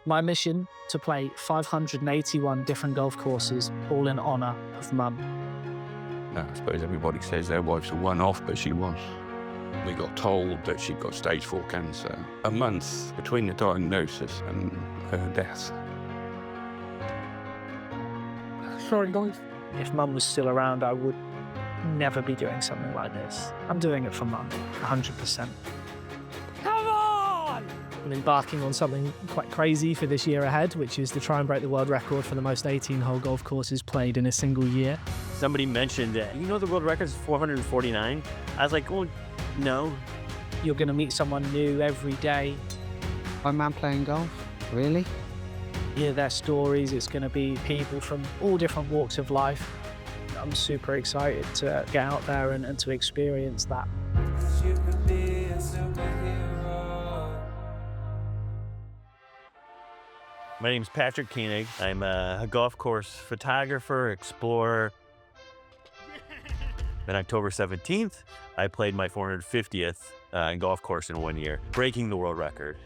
My mission to play 581 different golf courses, all in honour of Mum. I suppose everybody says their wife's a one-off, but she was. We got told that she'd got stage 4 cancer a month between the diagnosis and her death. Sorry, guys. If Mum was still around, I would never be doing something like this. I'm doing it for Mum, 100%. Come on! I'm embarking on something quite crazy for this year ahead, which is to try and break the world record for the most 18-hole golf courses played in a single year. Somebody mentioned that, you know, the world record is 449? I was like, well, no. You're going to meet someone new every day. My man playing golf? Really? Hear their stories. It's going to be people from all different walks of life. I'm super excited to get out there and to experience that. You could be a superhero. My name's Patrick Koenig. I'm a golf course photographer, explorer. On October 17th, I played my 450th golf course in 1 year, breaking the world record.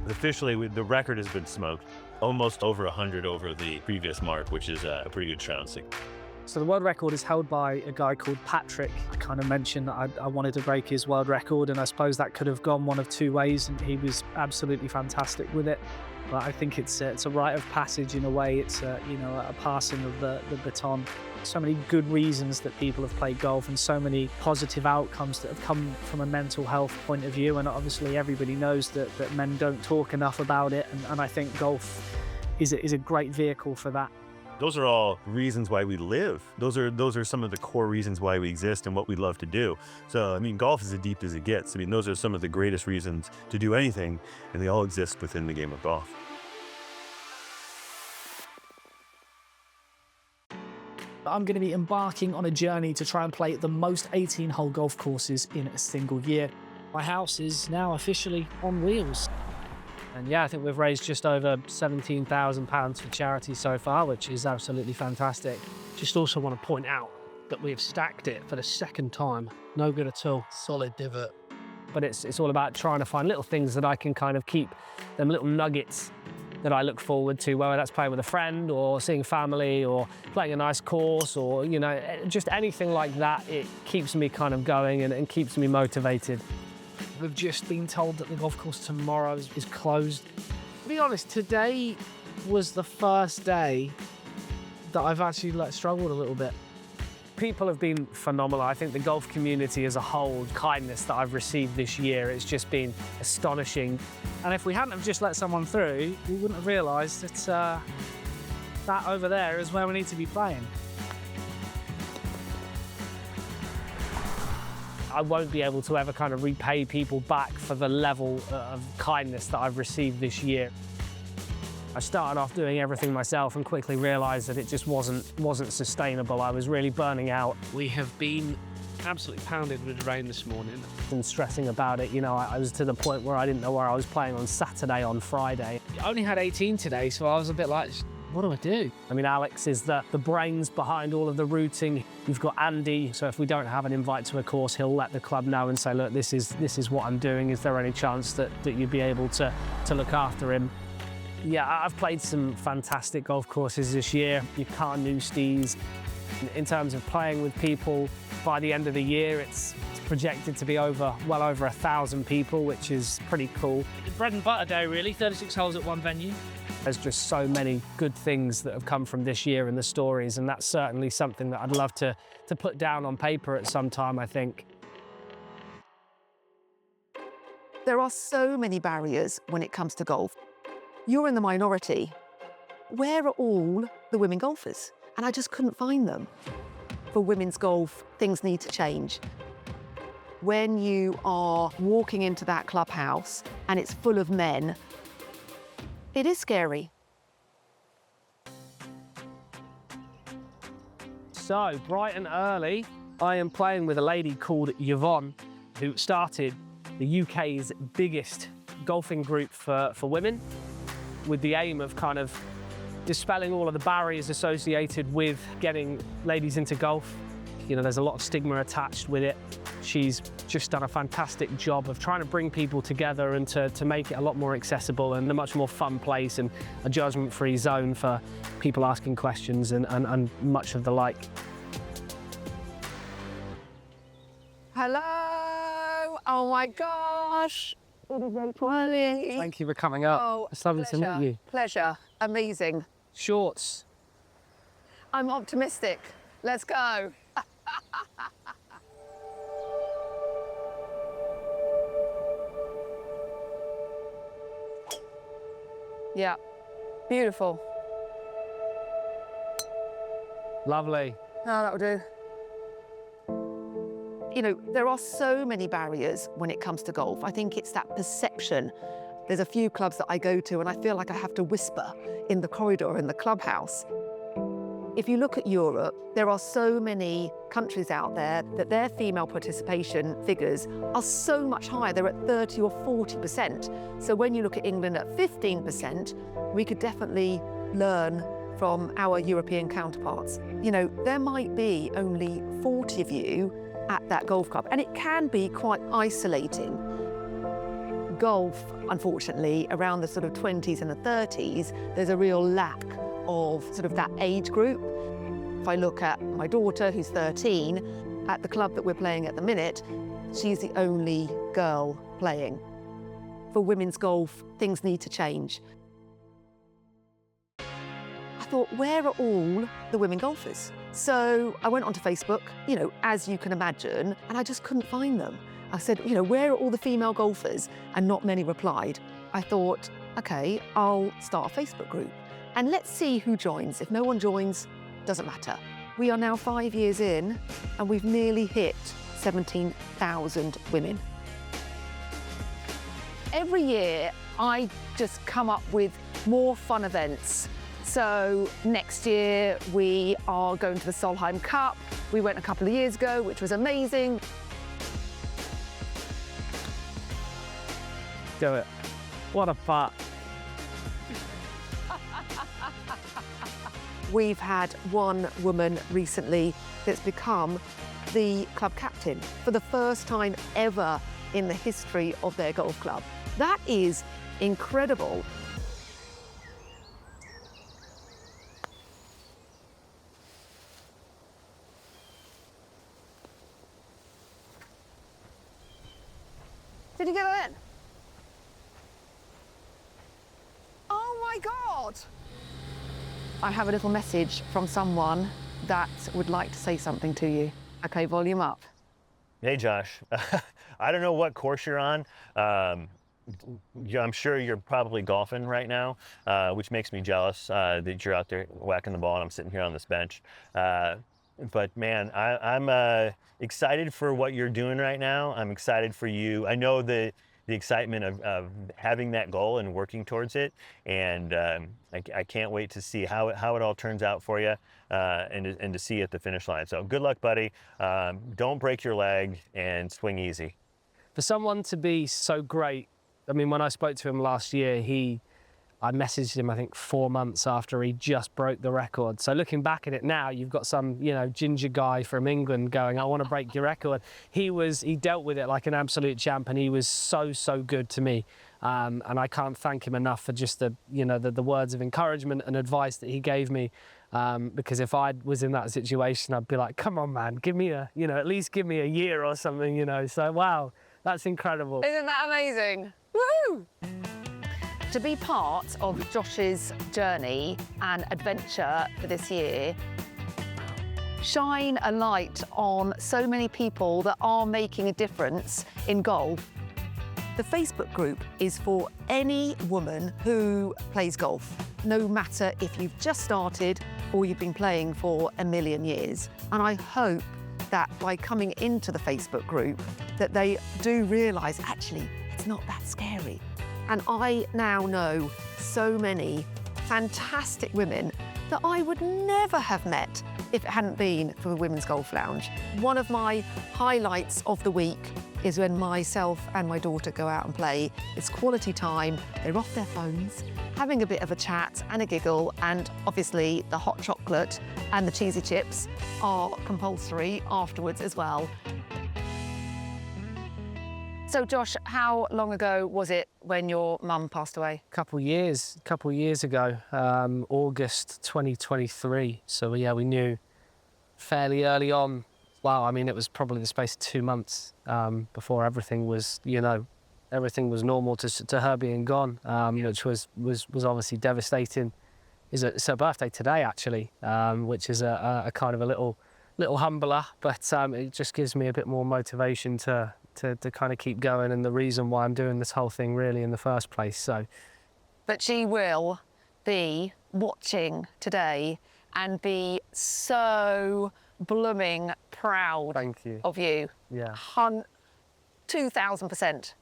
Officially, the record has been smoked. Almost over 100 over the previous mark, which is a pretty good trouncing. So the world record is held by a guy called Patrick. I kind of mentioned that I wanted to break his world record, and I suppose that could have gone one of two ways, and he was absolutely fantastic with it. But I think it's a rite of passage in a way. It's a passing of the baton. So many good reasons that people have played golf, and so many positive outcomes that have come from a mental health point of view. And obviously everybody knows that men don't talk enough about it, and I think golf is a great vehicle for that. Those are all reasons why we live. Those are some of the core reasons why we exist and what we love to do. So, I mean, golf is as deep as it gets. I mean, those are some of the greatest reasons to do anything, and they all exist within the game of golf. I'm going to be embarking on a journey to try and play the most 18-hole golf courses in a single year. My house is now officially on wheels. And yeah, I think we've raised just over £17,000 for charity so far, which is absolutely fantastic. Just also want to point out that we have stacked it for the second time. No good at all. Solid divot. But it's all about trying to find little things that I can kind of keep, them little nuggets that I look forward to, whether that's playing with a friend or seeing family or playing a nice course or, you know, just anything like that. It keeps me kind of going and keeps me motivated. We've just been told that the golf course tomorrow is closed. To be honest, today was the first day that I've actually struggled a little bit. People have been phenomenal. I think the golf community as a whole, kindness that I've received this year, it's just been astonishing. And if we hadn't have just let someone through, we wouldn't have realised that that over there is where we need to be playing. I won't be able to ever kind of repay people back for the level of kindness that I've received this year. I started off doing everything myself and quickly realised that it just wasn't sustainable. I was really burning out. We have been absolutely pounded with rain this morning. And stressing about it, you know, I was to the point where I didn't know where I was playing on Saturday, on Friday. I only had 18 today, so I was a bit like, what do I do? I mean, Alex is the brains behind all of the routing. You've got Andy, so if we don't have an invite to a course, he'll let the club know and say, look, this is what I'm doing. Is there any chance that you'd be able to look after him? Yeah, I've played some fantastic golf courses this year. Your Carnousties. In terms of playing with people, by the end of the year, it's projected to be well over 1,000 people, which is pretty cool. Bread and butter day, really. 36 holes at one venue. There's just so many good things that have come from this year and the stories, and that's certainly something that I'd love to put down on paper at some time, I think. There are so many barriers when it comes to golf. You're in the minority. Where are all the women golfers? And I just couldn't find them. For women's golf, things need to change. When you are walking into that clubhouse and it's full of men, it is scary. So, bright and early, I am playing with a lady called Yvonne, who started the UK's biggest golfing group for women, with the aim of kind of dispelling all of the barriers associated with getting ladies into golf. You know, there's a lot of stigma attached with it. She's just done a fantastic job of trying to bring people together and to make it a lot more accessible and a much more fun place and a judgment-free zone for people asking questions and much of the like. Hello. Oh my gosh. Thank Thank you for coming up. Oh, It's lovely to meet you. Pleasure. Amazing. Shorts. I'm optimistic. Let's go. Yeah. Beautiful. Lovely. Oh, that'll do. You know, there are so many barriers when it comes to golf. I think it's that perception. There's a few clubs that I go to and I feel like I have to whisper in the corridor in the clubhouse. If you look at Europe, there are so many countries out there that their female participation figures are so much higher. They're at 30 or 40%. So when you look at England at 15%, we could definitely learn from our European counterparts. You know, there might be only 40 of you at that golf club, and it can be quite isolating. Golf, unfortunately, around the sort of 20s and the 30s, there's a real lack of sort of that age group. If I look at my daughter, who's 13, at the club that we're playing at the minute, she's the only girl playing. For women's golf, things need to change. I thought, where are all the women golfers? So I went onto Facebook, you know, as you can imagine, and I just couldn't find them. I said, you know, where are all the female golfers? And not many replied. I thought, okay, I'll start a Facebook group and let's see who joins. If no one joins, doesn't matter. We are now 5 years in and we've nearly hit 17,000 women. Every year, I just come up with more fun events. So next year, we are going to the Solheim Cup. We went a couple of years ago, which was amazing. Do it. What a putt. We've had one woman recently that's become the club captain for the first time ever in the history of their golf club. That is incredible. Did you get that in? Oh my God! I have a little message from someone that would like to say something to you. Okay, volume up. Hey, Josh. I don't know what course you're on. Yeah, I'm sure you're probably golfing right now, which makes me jealous that you're out there whacking the ball and I'm sitting here on this bench. But man, I'm excited for what you're doing right now. I'm excited for you. I know the excitement of having that goal and working towards it, and I can't wait to see how it all turns out for you and to see you at the finish line. So good luck, buddy. Don't break your leg and swing easy. For someone to be so great, I mean, when I spoke to him last year, I messaged him, I think 4 months after he just broke the record. So looking back at it now, you've got some, you know, ginger guy from England going, I want to break your record. He dealt with it like an absolute champ, and he was so good to me. And I can't thank him enough for just the words of encouragement and advice that he gave me. Because if I was in that situation, I'd be like, come on, man, give me at least give me a year or something, you know. So, wow, that's incredible. Isn't that amazing? Woo! To be part of Josh's journey and adventure for this year, shine a light on so many people that are making a difference in golf. The Facebook group is for any woman who plays golf, no matter if you've just started or you've been playing for a million years. And I hope that by coming into the Facebook group, that they do realise, actually, it's not that scary. And I now know so many fantastic women that I would never have met if it hadn't been for the Women's Golf Lounge. One of my highlights of the week is when myself and my daughter go out and play. It's quality time, they're off their phones, having a bit of a chat and a giggle, and obviously the hot chocolate and the cheesy chips are compulsory afterwards as well. So Josh, how long ago was it when your mum passed away? Couple years ago, August 2023. So yeah, we knew fairly early on. Well, I mean, it was probably the space of 2 months before everything was, everything was normal to her being gone, which was obviously devastating. It's her birthday today, actually, which is a kind of a little humbler, but it just gives me a bit more motivation to kind of keep going, and the reason why I'm doing this whole thing really in the first place. So, But she will be watching today and be so blooming proud thank you. of you. Yeah. 2000%.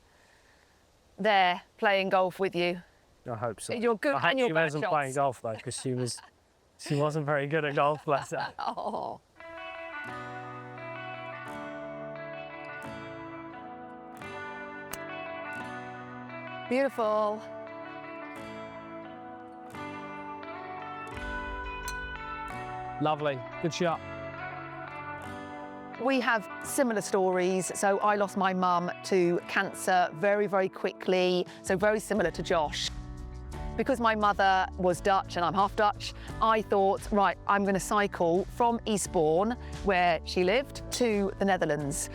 There playing golf with you. I hope so. You're good I hope and you're she bad wasn't shots. playing golf though, because she wasn't very good at golf, bless her. Oh. Beautiful. Lovely, good shot. We have similar stories. So I lost my mum to cancer very, very quickly. So very similar to Josh. Because my mother was Dutch and I'm half Dutch, I thought, right, I'm going to cycle from Eastbourne, where she lived, to the Netherlands.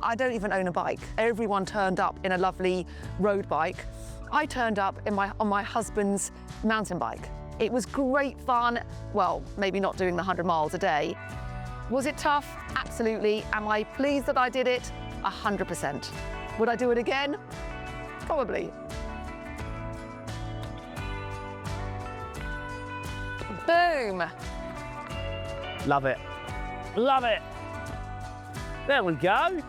I don't even own a bike. Everyone turned up in a lovely road bike. I turned up on my husband's mountain bike. It was great fun. Well, maybe not doing the 100 miles a day. Was it tough? Absolutely. Am I pleased that I did it? 100%. Would I do it again? Probably. Boom. Love it. Love it. There we go.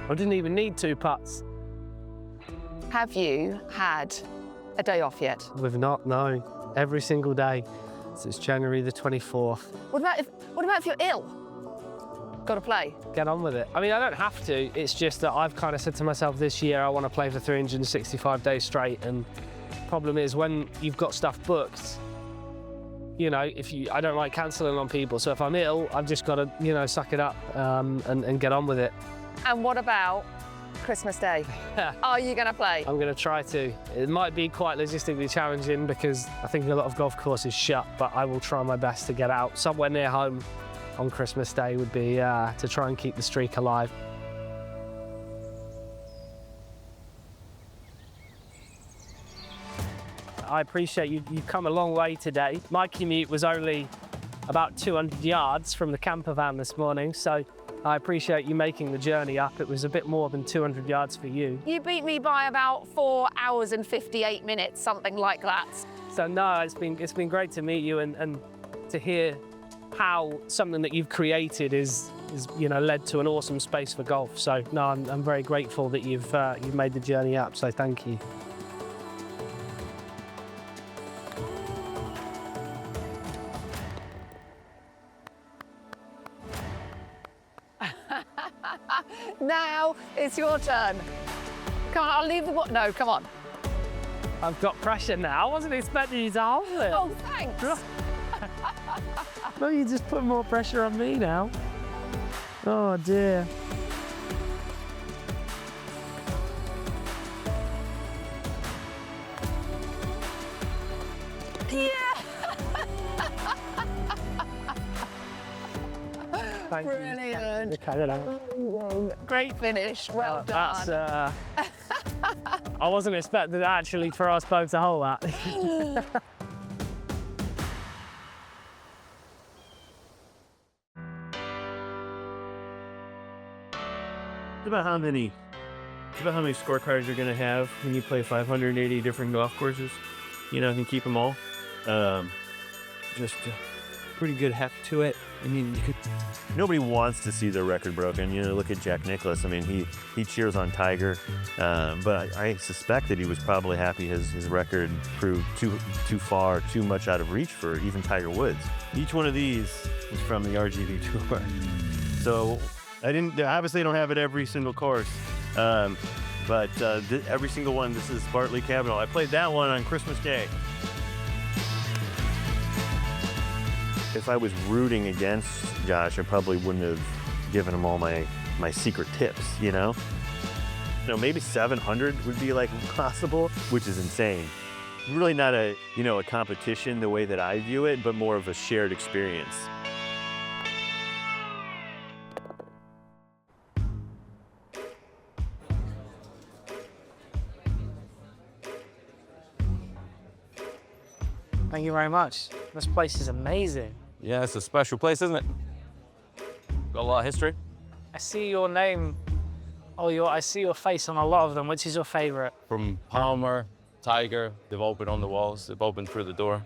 I didn't even need 2 putts. Have you had a day off yet? We've not, no. Every single day since January the 24th. What about if you're ill? Got to play. Get on with it. I mean, I don't have to. It's just that I've kind of said to myself this year, I want to play for 365 days straight. And the problem is when you've got stuff booked, I don't like cancelling on people. So if I'm ill, I've just got to, suck it up and get on with it. And what about Christmas Day? Are you going to play? I'm going to try to. It might be quite logistically challenging because I think a lot of golf courses shut, but I will try my best to get out somewhere near home on Christmas Day would be to try and keep the streak alive. I appreciate you've come a long way today. My commute was only about 200 yards from the camper van this morning, so I appreciate you making the journey up. It was a bit more than 200 yards for you. You beat me by about 4 hours and 58 minutes, something like that. So no, it's been great to meet you and to hear how something that you've created is led to an awesome space for golf. So no, I'm very grateful that you've made the journey up. So thank you. Now it's your turn. Come on, I'll leave the no, come on. I've got pressure now. I wasn't expecting you to hold it. Oh, thanks. No, you just put more pressure on me now. Oh dear. Yeah. Thank you. Brilliant. Okay, Great finish. Well done. That's, I wasn't expecting actually for us both to hold that. It's about how many scorecards you're gonna have when you play 580 different golf courses. And keep them all. Just a pretty good heft to it. I mean, nobody wants to see their record broken. Look at Jack Nicklaus. I mean, he cheers on Tiger, but I suspect that he was probably happy his record proved too far, too much out of reach for even Tiger Woods. Each one of these is from the RGV Tour. So obviously don't have it every single course, but every single one, this is Bartley Kavanaugh. I played that one on Christmas Day. If I was rooting against Josh, I probably wouldn't have given him all my secret tips, you know? Maybe 700 would be like possible, which is insane. Really not a competition the way that I view it, but more of a shared experience. Thank you very much. This place is amazing. Yeah, it's a special place, isn't it? Got a lot of history. I see your name, I see your face on a lot of them. Which is your favorite? From Palmer, Tiger, they've all been on the walls, they've all been through the door.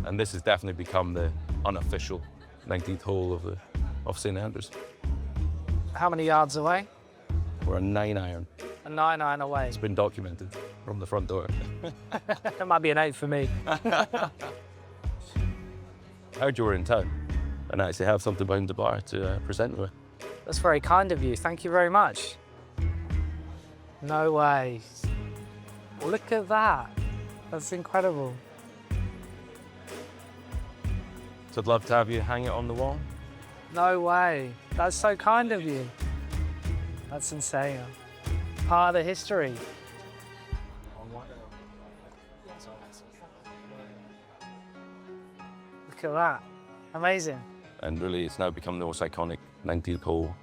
And this has definitely become the unofficial 19th hole of St Andrews. How many yards away? We're a 9-iron. A 9-iron away. It's been documented from the front door. That might be an 8 for me. I heard you were in town and I actually have something behind the bar to present with. That's very kind of you. Thank you very much. No way. Look at that. That's incredible. So I'd love to have you hang it on the wall. No way. That's so kind of you. That's insane. Part of the history. Look at that. Amazing. And really, it's now become the most iconic 19th hole,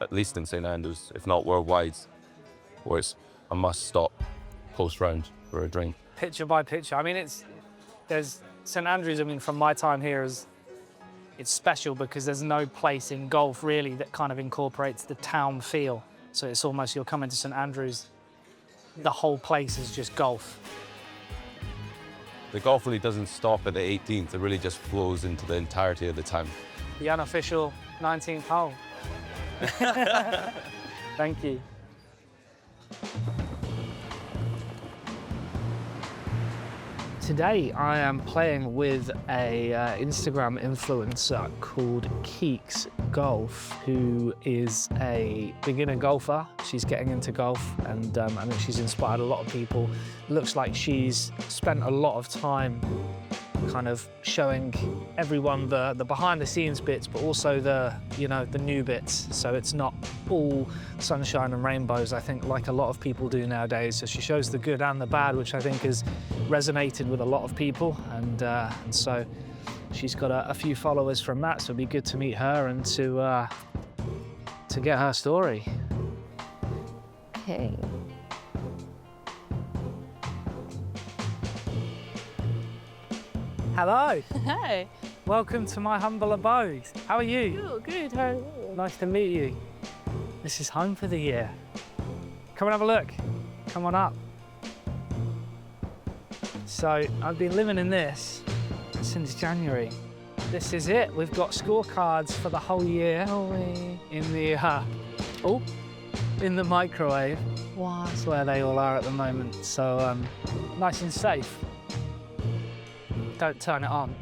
at least in St Andrews, if not worldwide, where it's a must-stop post-round for a drink. Picture by picture. I mean, there's St Andrews, I mean, from my time here, it's special because there's no place in golf, really, that kind of incorporates the town feel. So it's almost, you're coming to St Andrews, the whole place is just golf. The golf really doesn't stop at the 18th, it really just flows into the entirety of the town. The unofficial 19th hole. Thank you. Today I am playing with a Instagram influencer called Keeks Golf, who is a beginner golfer. She's getting into golf and I think she's inspired a lot of people. Looks like she's spent a lot of time kind of showing everyone the behind the scenes bits, but also the new bits. So it's not all sunshine and rainbows, I think, like a lot of people do nowadays. So she shows the good and the bad, which I think has resonated with a lot of people. And so she's got a few followers from that. So it'd be good to meet her and to get her story. Okay. Hello. Hi. Welcome to my humble abode. How are you? Oh, good. How are you? Nice to meet you. This is home for the year. Come and have a look. Come on up. So I've been living in this since January. This is it. We've got scorecards for the whole year. No way. In the in the microwave. Wow. That's where they all are at the moment. So nice and safe. Don't turn it on.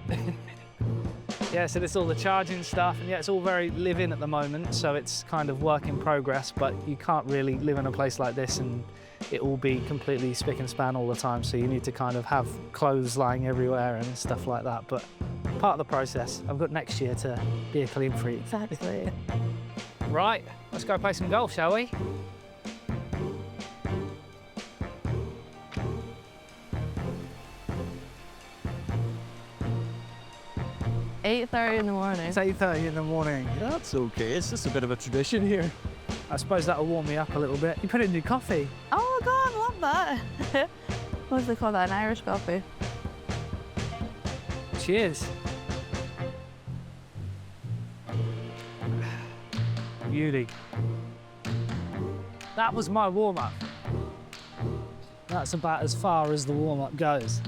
Yeah, so there's all the charging stuff, and yeah, it's all very live-in at the moment, so it's kind of work in progress, but you can't really live in a place like this and it will be completely spick and span all the time, so you need to kind of have clothes lying everywhere and stuff like that, but part of the process. I've got next year to be a clean freak. Exactly. Right, let's go play some golf, shall we? It's 8:30 in the morning. It's 8:30 in the morning. That's okay. It's just a bit of a tradition here. I suppose that'll warm me up a little bit. You put it in your coffee. Oh God, I love that. What do they call that? An Irish coffee. Cheers. Beauty. That was my warm-up. That's about as far as the warm-up goes.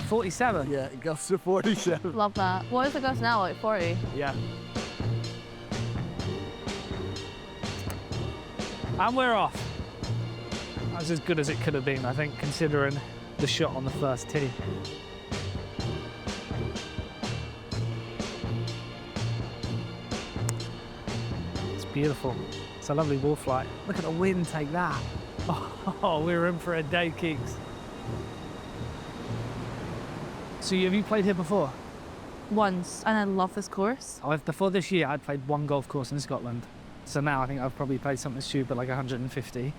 47? Yeah, it goes to 47. Love that. What is the gust now? Like 40? Yeah. And we're off. That was as good as it could have been, I think, considering the shot on the first tee. beautiful. It's a lovely wall flight. Look at the wind, take that. Oh, we're in for a day, Keeks. So have you played here before? Once, and I love this course. Before this year, I'd played one golf course in Scotland. So now I think I've probably played something stupid like 150.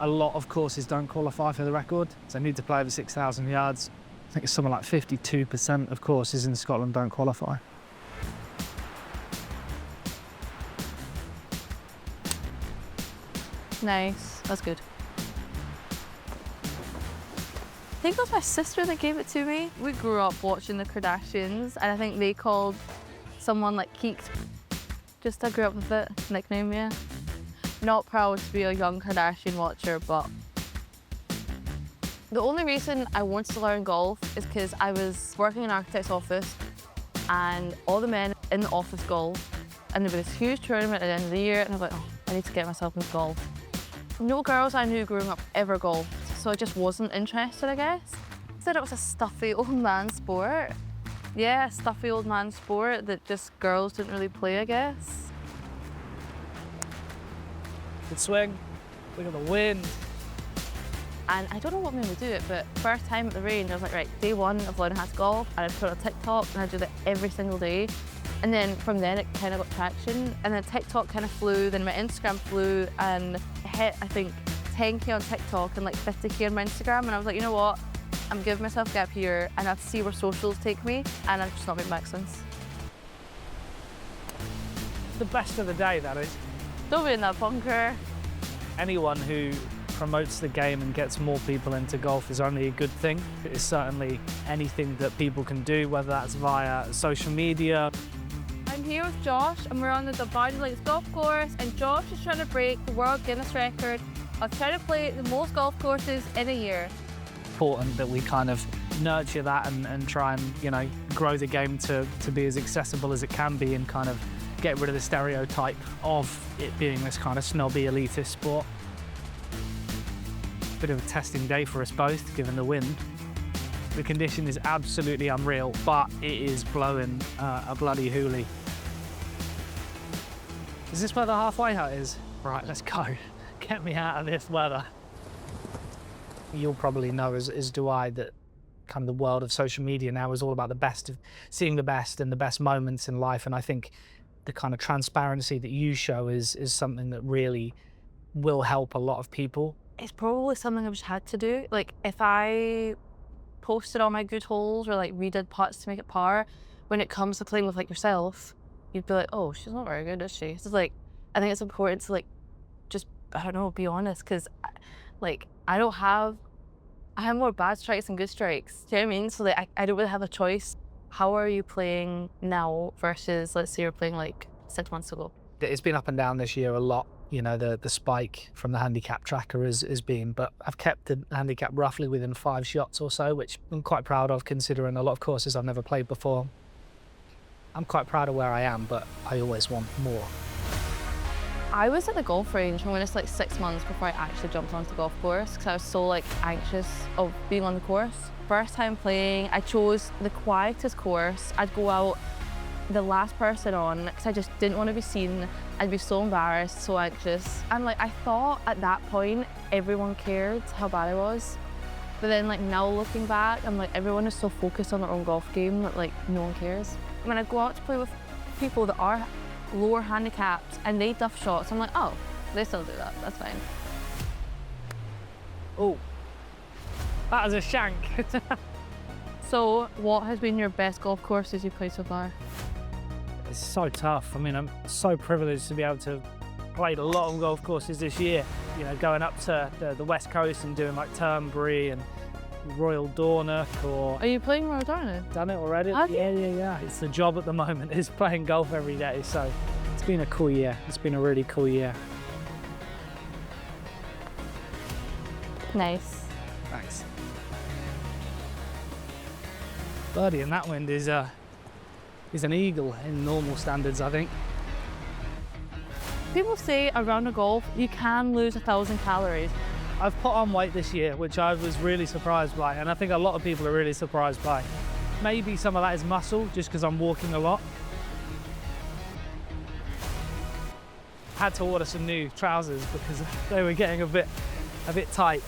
A lot of courses don't qualify for the record, so I need to play over 6,000 yards. I think it's something like 52% of courses in Scotland don't qualify. Nice, that's good. I think it was my sister that gave it to me. We grew up watching the Kardashians, and I think they called someone like Keeks. Just I grew up with it, nickname, yeah. Not proud to be a young Kardashian watcher, but the only reason I wanted to learn golf is because I was working in an architect's office and all the men in the office golf, and there was this huge tournament at the end of the year, and I was like, oh, I need to get myself into golf. No girls I knew growing up ever golfed, so I just wasn't interested, I guess. I said it was a stuffy old man sport. Yeah, a stuffy old man sport that just girls didn't really play, I guess. Good swing. Look at the wind. And I don't know what made me do it, but first time at the range, I was like, right, day one of learning how to golf, and I'd put it on TikTok, and I'd do that every single day. And then from then, it kind of got traction. And then TikTok kind of flew, then my Instagram flew, and I hit, I think, 10K on TikTok and like 50K on my Instagram. And I was like, you know what? I'm giving myself a gap here, and I'll see where socials take me, and I've just not been back since. The best of the day, that is. Don't be in that bunker. Anyone who promotes the game and gets more people into golf is only a good thing. It is certainly anything that people can do, whether that's via social media. I'm here with Josh, and we're on the Divided Lakes golf course, and Josh is trying to break the World Guinness record of trying to play the most golf courses in a year. Important that we kind of nurture that and try and, you know, grow the game to be as accessible as it can be, and kind of get rid of the stereotype of it being this kind of snobby elitist sport. Bit of a testing day for us both, given the wind. The condition is absolutely unreal, but it is blowing a bloody hoolie. Is this where the halfway hut is? Right, let's go. Get me out of this weather. You'll probably know, as do I, that kind of the world of social media now is all about the best, of seeing the best and the best moments in life. And I think the kind of transparency that you show is something that really will help a lot of people. It's probably something I've just had to do. Like, if I posted all my good holes or like redid putts to make it par, when it comes to playing with like yourself, you'd be like, oh, she's not very good, is she? So it's like, I think it's important to like, just, I don't know, be honest, because like, I have more bad strikes than good strikes. Do you know what I mean? So like, I don't really have a choice. How are you playing now versus, let's say you're playing like 6 months ago? It's been up and down this year a lot. You know, the spike from the handicap tracker has been, but I've kept the handicap roughly within 5 shots or so, which I'm quite proud of, considering a lot of courses I've never played before. I'm quite proud of where I am, but I always want more. I was at the golf range for almost like 6 months before I actually jumped onto the golf course, because I was so like anxious of being on the course. First time playing, I chose the quietest course. I'd go out the last person on because I just didn't want to be seen. I'd be so embarrassed, so anxious. And like, I thought at that point everyone cared how bad I was. But then like now looking back, I'm like, everyone is so focused on their own golf game that like no one cares. When I go out to play with people that are lower handicaps and they duff shots, I'm like, oh, they still do that, that's fine. Oh, that is a shank. So what has been your best golf courses you've played so far? It's so tough. I mean, I'm so privileged to be able to have played a lot of golf courses this year. You know, going up to the West Coast and doing like Turnberry and Royal Dornoch, or... Are you playing Royal Dornoch? Done it already. Have you? Yeah. It's the job at the moment, is playing golf every day. So it's been a cool year. It's been a really cool year. Nice. Thanks. Birdie in that wind is an eagle in normal standards, I think. People say around a golf, you can lose 1,000 calories. I've put on weight this year, which I was really surprised by, and I think a lot of people are really surprised by. Maybe some of that is muscle, just because I'm walking a lot. had to order some new trousers because they were getting a bit tight.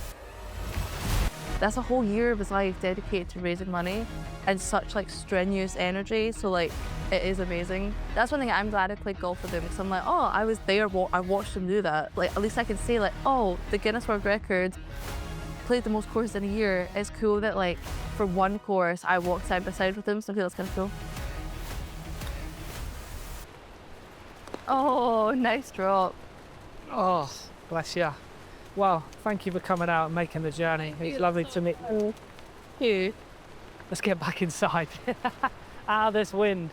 That's a whole year of his life dedicated to raising money and such like strenuous energy. So like, it is amazing. That's one thing I'm glad I played golf with him because I'm like, oh, I was there, I watched him do that. Like, at least I can say like, oh, the Guinness World Record played the most courses in a year. It's cool that like, for one course, I walked side by side with him, so I feel that's kind of cool. Oh, nice drop. Oh, bless you. Well, thank you for coming out and making the journey. It's lovely to meet you. You. Let's get back inside. Out of this wind.